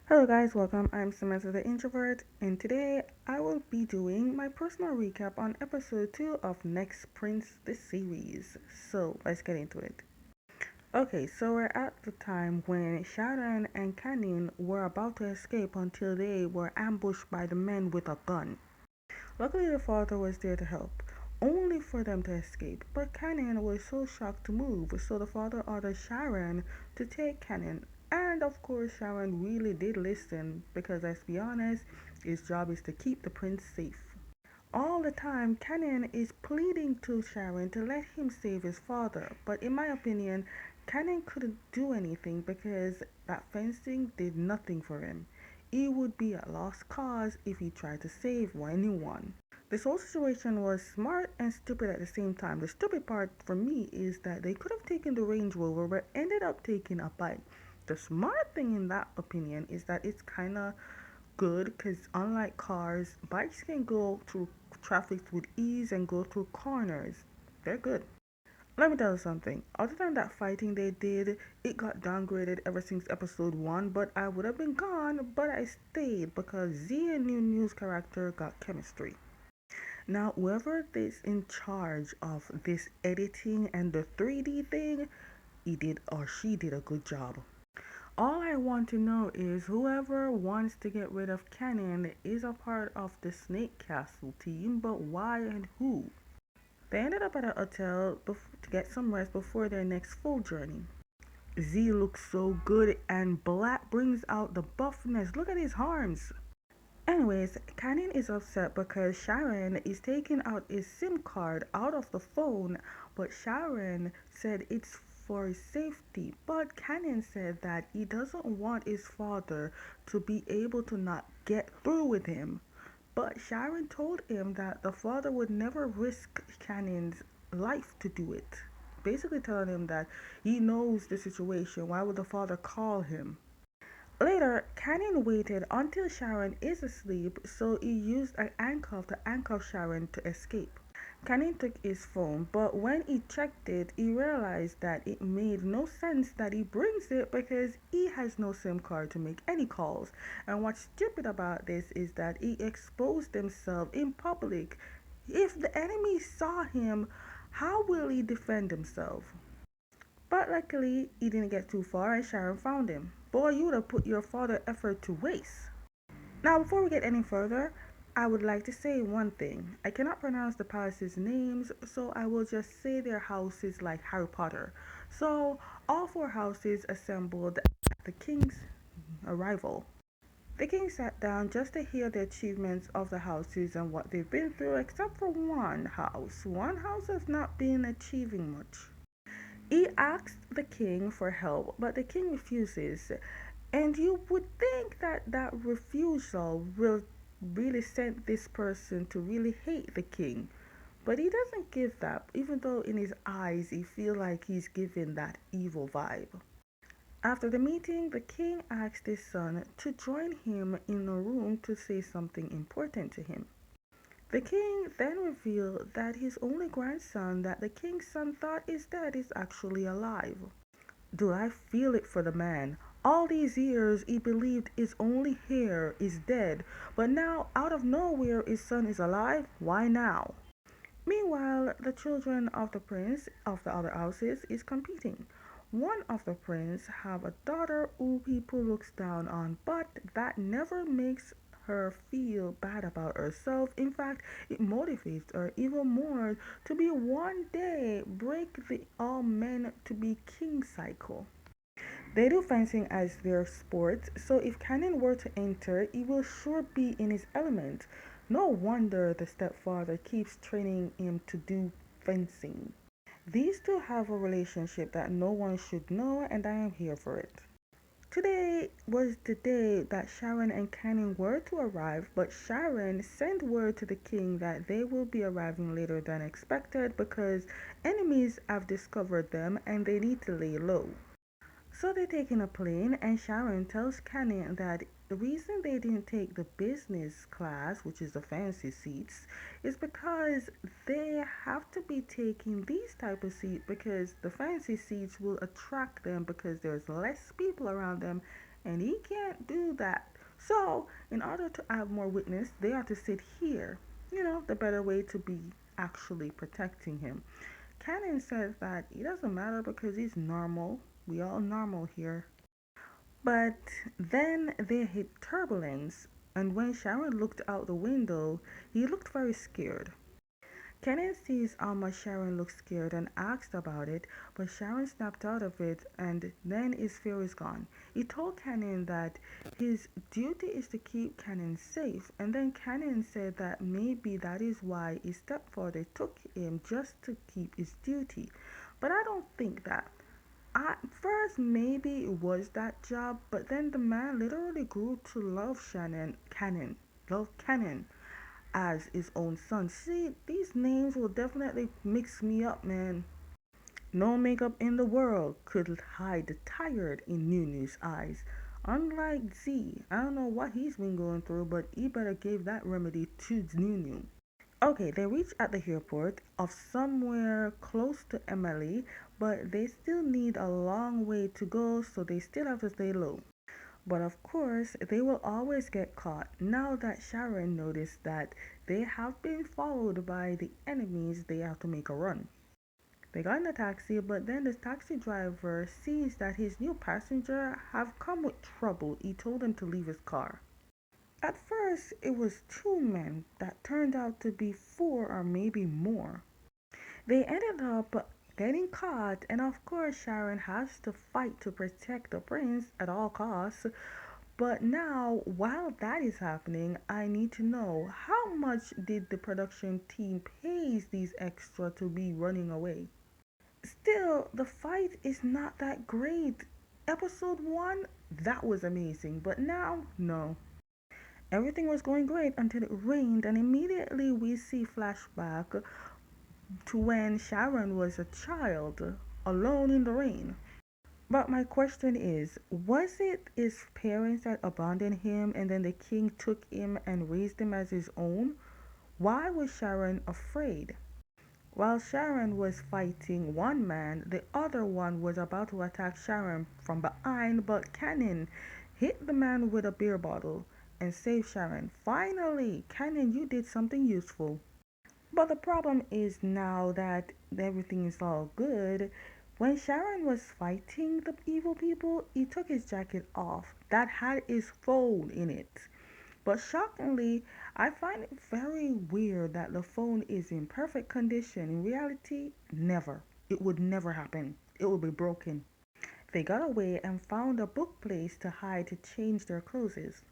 Hello guys, welcome. I'm Samantha the Introvert, and today I will be doing my personal recap on episode 2 of Next Prince the series. So let's get into it. Okay, so we're at the time when Sharon and Canyon were about to escape until they were ambushed by the men with a gun. Luckily, the father was there to help, only for them to escape. But Canyon was so shocked to move, so the father ordered Sharon to take Canyon. And of course, Sharon really did listen because, let's be honest, his job is to keep the prince safe. All the time, Canyon is pleading to Sharon to let him save his father. But in my opinion, Canyon couldn't do anything because that fencing did nothing for him. He would be a lost cause if he tried to save anyone. This whole situation was smart and stupid at the same time. The stupid part for me is that they could have taken the Range Rover but ended up taking a bike. The smart thing in that opinion is that it's kind of good because unlike cars, bikes can go through traffic with ease and go through corners. They're good. Let me tell you something. Other than that fighting they did, it got downgraded ever since episode 1, but I would have been gone, but I stayed because Z and new news character got chemistry. Now, whoever is in charge of this editing and the 3D thing, he did or she did a good job. All I want to know is whoever wants to get rid of Cannon is a part of the Snake Castle team, but why and who? They ended up at a hotel to get some rest before their next full journey. Z looks so good and Black brings out the buffness. Look at his arms. Anyways, Canyon is upset because Sharon is taking out his SIM card out of the phone, but Sharon said it's for his safety. But Canyon said that he doesn't want his father to be able to not get through with him. But Sharon told him that the father would never risk Canyon's life to do it. Basically telling him that he knows the situation. Why would the father call him? Later, Canyon waited until Sharon is asleep, so he used an handcuff to handcuff Sharon to escape. Canyon took his phone, but when he checked it, he realized that it made no sense that he brings it because he has no SIM card to make any calls. And what's stupid about this is that he exposed himself in public. If the enemy saw him, how will he defend himself? But luckily, he didn't get too far and Sharon found him. Boy, you would have put your father effort to waste. Now, before we get any further, I would like to say one thing. I cannot pronounce the palace's names, so I will just say their houses like Harry Potter. So, all four houses assembled at the king's arrival. The king sat down just to hear the achievements of the houses and what they've been through, except for one house. One house has not been achieving much. He asks the king for help, but the king refuses. And you would think that that refusal will really send this person to really hate the king. But he doesn't give that, even though in his eyes he feels like he's giving that evil vibe. After the meeting, the king asked his son to join him in a room to say something important to him. The king then revealed that his only grandson that the king's son thought is dead is actually alive. Do I feel it for the man? All these years he believed his only heir is dead, but now out of nowhere his son is alive? Why now? Meanwhile, the children of the prince of the other houses is competing. One of the prince have a daughter who people looks down on, but that never makes her feel bad about herself. In fact, it motivates her even more to be one day break the all men to be king cycle. They do fencing as their sport, so if Cannon were to enter, he will sure be in his element. No wonder the stepfather keeps training him to do fencing. These two have a relationship that no one should know, and I am here for it. Today was the day that Sharon and Cannon were to arrive, but Sharon sent word to the king that they will be arriving later than expected because enemies have discovered them and they need to lay low. So they take in a plane, and Sharon tells Canyon that the reason they didn't take the business class, which is the fancy seats, is because they have to be taking these type of seats because the fancy seats will attract them because there's less people around them and he can't do that. So, in order to have more witness, they are to sit here. You know, the better way to be actually protecting him. Cannon says that it doesn't matter because he's normal. We all normal here. But then they hit turbulence, and when Sharon looked out the window, he looked very scared. Kenan sees how much Sharon looked scared and asked about it, but Sharon snapped out of it and then his fear is gone. He told Kenan that his duty is to keep Kenan safe, and then Kenan said that maybe that is why his stepfather took him just to keep his duty. But I don't think that. At first, maybe it was that job, but then the man literally grew to love love Cannon as his own son. See, these names will definitely mix me up, man. No makeup in the world could hide the tired in Nunu's eyes. Unlike Z, I don't know what he's been going through, but he better give that remedy to Nunu. Okay, they reach at the airport of somewhere close to Emily, but they still need a long way to go, so they still have to stay low. But of course, they will always get caught now that Sharon noticed that they have been followed by the enemies. They have to make a run. They got in a taxi, but then the taxi driver sees that his new passenger have come with trouble. He told him to leave his car. At first, it was two men that turned out to be four or maybe more. They ended up getting caught, and of course, Sharon has to fight to protect the prince at all costs. But now, while that is happening, I need to know how much did the production team pay these extra to be running away? Still, the fight is not that great. Episode 1, that was amazing, but now, no. Everything was going great until it rained, and immediately we see flashback to when Sharon was a child, alone in the rain. But my question is, was it his parents that abandoned him and then the king took him and raised him as his own? Why was Sharon afraid? While Sharon was fighting one man, the other one was about to attack Sharon from behind, but Cannon hit the man with a beer bottle and saved Sharon. Finally, Cannon, you did something useful. But the problem is now that everything is all good. When Sharon was fighting the evil people, he took his jacket off that had his phone in it. But shockingly, I find it very weird that the phone is in perfect condition. In reality, never. It would never happen. It would be broken. They got away and found a book place to hide to change their clothes.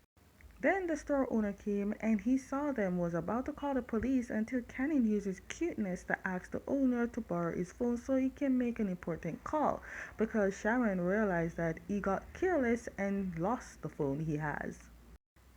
Then the store owner came and he saw them was about to call the police until Cannon used his cuteness to ask the owner to borrow his phone so he can make an important call because Sharon realized that he got careless and lost the phone he has.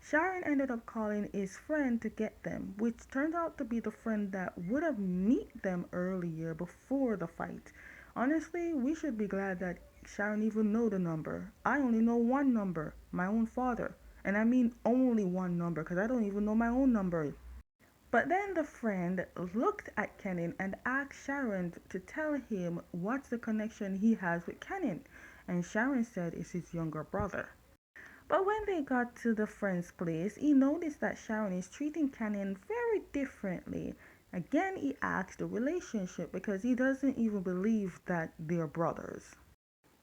Sharon ended up calling his friend to get them, which turned out to be the friend that would have met them earlier before the fight. Honestly, we should be glad that Sharon even know the number. I only know one number, my own father. And I mean only one number because I don't even know my own number. But then the friend looked at Kenan and asked Sharon to tell him what's the connection he has with Kenan. And Sharon said it's his younger brother. But when they got to the friend's place, he noticed that Sharon is treating Kenan very differently. Again, he asked the relationship because he doesn't even believe that they're brothers.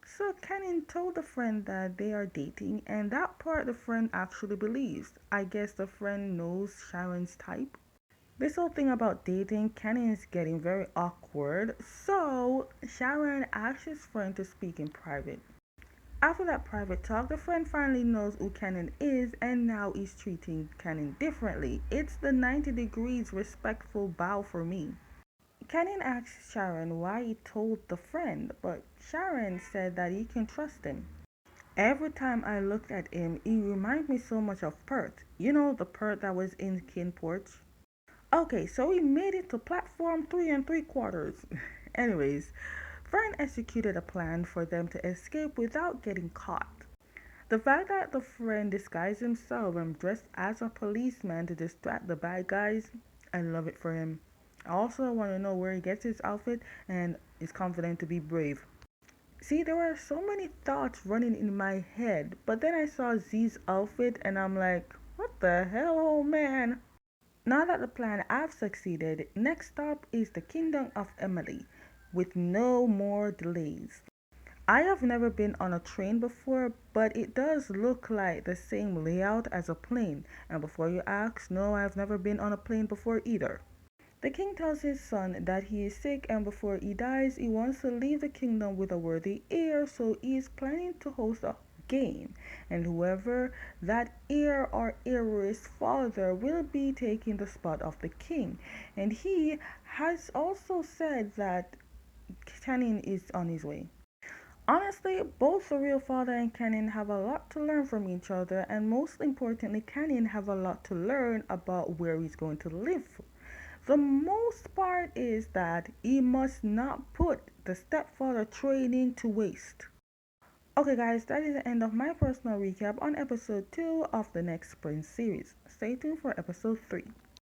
So Kenan told the friend that they are dating, and that part the friend actually believes. I guess the friend knows Sharon's type. This whole thing about dating, Kenan is getting very awkward. So Sharon asked his friend to speak in private. After that private talk, the friend finally knows who Kenan is and now he's treating Kenan differently. It's the 90 degrees respectful bow for me. Kenan asked Sharon why he told the friend, but Sharon said that he can trust him. Every time I looked at him, he reminded me so much of Pert. You know, the Pert that was in Kin Porch? Okay, so he made it to platform 3 and 3/4. Anyways, Fern executed a plan for them to escape without getting caught. The fact that the friend disguised himself and dressed as a policeman to distract the bad guys, I love it for him. I also want to know where he gets his outfit and is confident to be brave. See, there were so many thoughts running in my head, but then I saw Z's outfit and I'm like, what the hell, old man? Now that the plan I've succeeded, next stop is the kingdom of Emily, with no more delays. I have never been on a train before, but it does look like the same layout as a plane. And before you ask, no, I've never been on a plane before either. The king tells his son that he is sick and before he dies, he wants to leave the kingdom with a worthy heir, so he is planning to host a game. And whoever that heir or heiress father will be taking the spot of the king. And he has also said that Canin is on his way. Honestly, both the real father and Canin have a lot to learn from each other, and most importantly, Canin have a lot to learn about where he's going to live. The most part is that he must not put the stepfather training to waste. Okay, guys, that is the end of my personal recap on episode 2 of the next Prince series. Stay tuned for episode 3.